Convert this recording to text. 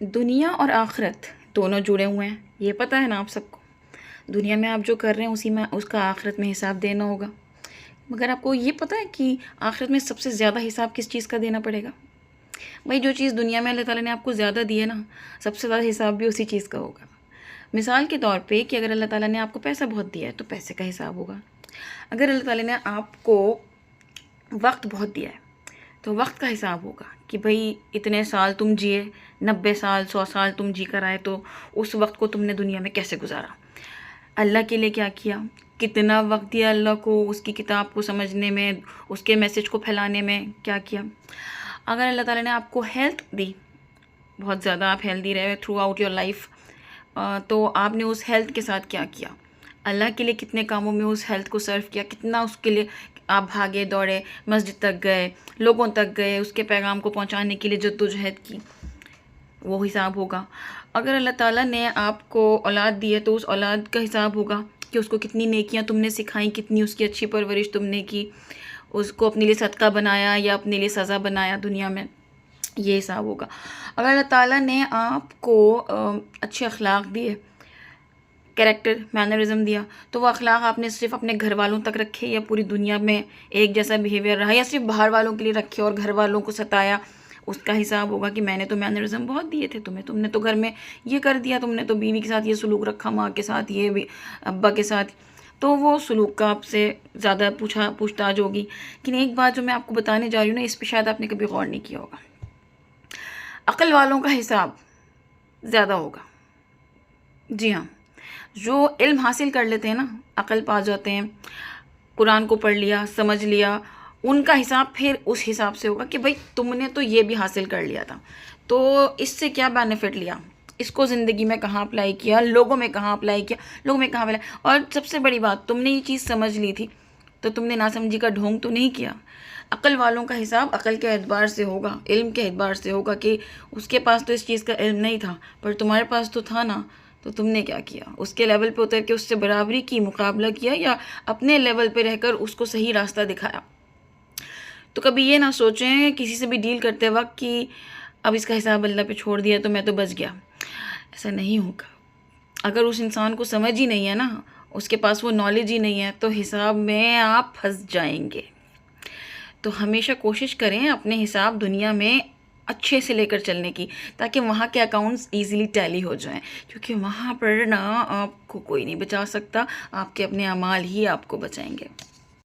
دنیا اور آخرت دونوں جڑے ہوئے ہیں، یہ پتہ ہے نا آپ سب کو. دنیا میں آپ جو کر رہے ہیں اسی میں اس کا آخرت میں حساب دینا ہوگا. مگر آپ کو یہ پتہ ہے کہ آخرت میں سب سے زیادہ حساب کس چیز کا دینا پڑے گا؟ بھائی جو چیز دنیا میں اللہ تعالیٰ نے آپ کو زیادہ دی ہے نا، سب سے زیادہ حساب بھی اسی چیز کا ہوگا. مثال کے طور پہ کہ اگر اللہ تعالیٰ نے آپ کو پیسہ بہت دیا ہے تو پیسے کا حساب ہوگا. اگر اللہ تعالیٰ نے آپ کو وقت بہت دیا ہے تو وقت کا حساب ہوگا کہ بھئی اتنے سال تم جیے، 90 سال 100 سال تم جی کر آئے، تو اس وقت کو تم نے دنیا میں کیسے گزارا، اللہ کے لیے کیا کیا، کتنا وقت دیا اللہ کو اس کی کتاب کو سمجھنے میں، اس کے میسج کو پھیلانے میں کیا کیا. اگر اللہ تعالیٰ نے آپ کو ہیلتھ دی، بہت زیادہ آپ ہیلدی رہے تھرو آؤٹ یور لائف، تو آپ نے اس ہیلتھ کے ساتھ کیا کیا، اللہ کے لیے کتنے کاموں میں اس ہیلتھ کو سرو کیا، کتنا اس کے لیے آپ بھاگے دوڑے، مسجد تک گئے، لوگوں تک گئے، اس کے پیغام کو پہنچانے کے لیے جدوجہد کی، وہ حساب ہوگا. اگر اللہ تعالیٰ نے آپ کو اولاد دی ہے تو اس اولاد کا حساب ہوگا کہ اس کو کتنی نیکیاں تم نے سکھائیں، کتنی اس کی اچھی پرورش تم نے کی، اس کو اپنے لیے صدقہ بنایا یا اپنے لیے سزا بنایا دنیا میں، یہ حساب ہوگا. اگر اللہ تعالیٰ نے آپ کو اچھے اخلاق دیے، کریکٹر مینرزم دیا، تو وہ اخلاق آپ نے صرف اپنے گھر والوں تک رکھے یا پوری دنیا میں ایک جیسا بیہیویئر رہا، یا صرف باہر والوں کے لیے رکھے اور گھر والوں کو ستایا، اس کا حساب ہوگا کہ میں نے تو مینرزم بہت دیے تھے تمہیں، تم نے تو گھر میں یہ کر دیا، تم نے تو بیوی کے ساتھ یہ سلوک رکھا، ماں کے ساتھ یہ بھی، ابا کے ساتھ، تو وہ سلوک کا آپ سے زیادہ پوچھ تاچھ ہوگی. لیکن ایک بات جو میں آپ کو بتانے جا رہی ہوں نا، اس پہ شاید آپ نے کبھی غور نہیں کیا ہوگا، عقل والوں کا حساب زیادہ ہوگا. جی ہاں، جو علم حاصل کر لیتے ہیں نا، عقل پا جاتے ہیں، قرآن کو پڑھ لیا، سمجھ لیا، ان کا حساب پھر اس حساب سے ہوگا کہ بھائی تم نے تو یہ بھی حاصل کر لیا تھا، تو اس سے کیا بینیفٹ لیا، اس کو زندگی میں کہاں اپلائی کیا، لوگوں میں کہاں اپلائی کیا، لوگوں میں کہاں اپلائی. اور سب سے بڑی بات، تم نے یہ چیز سمجھ لی تھی تو تم نے ناسمجھی کا ڈھونگ تو نہیں کیا. عقل والوں کا حساب عقل کے اعتبار سے ہوگا، علم کے اعتبار سے ہوگا کہ اس کے پاس تو اس چیز کا علم نہیں تھا پر تمہارے پاس تو تھا نا، تو تم نے کیا کیا، اس کے لیول پہ اتر کے اس سے برابری کی، مقابلہ کیا، یا اپنے لیول پہ رہ کر اس کو صحیح راستہ دکھایا. تو کبھی یہ نہ سوچیں کسی سے بھی ڈیل کرتے وقت کہ اب اس کا حساب اللہ پہ چھوڑ دیا تو میں تو بچ گیا. ایسا نہیں ہوگا. اگر اس انسان کو سمجھ ہی نہیں ہے نا، اس کے پاس وہ نالج ہی نہیں ہے، تو حساب میں آپ پھنس جائیں گے. تو ہمیشہ کوشش کریں اپنے حساب دنیا میں اچھے سے لے کر چلنے کی، تاکہ وہاں کے اکاؤنٹس ایزیلی ٹیلی ہو جائیں، کیونکہ وہاں پر نا آپ کو کوئی نہیں بچا سکتا، آپ کے اپنے اعمال ہی آپ کو بچائیں گے.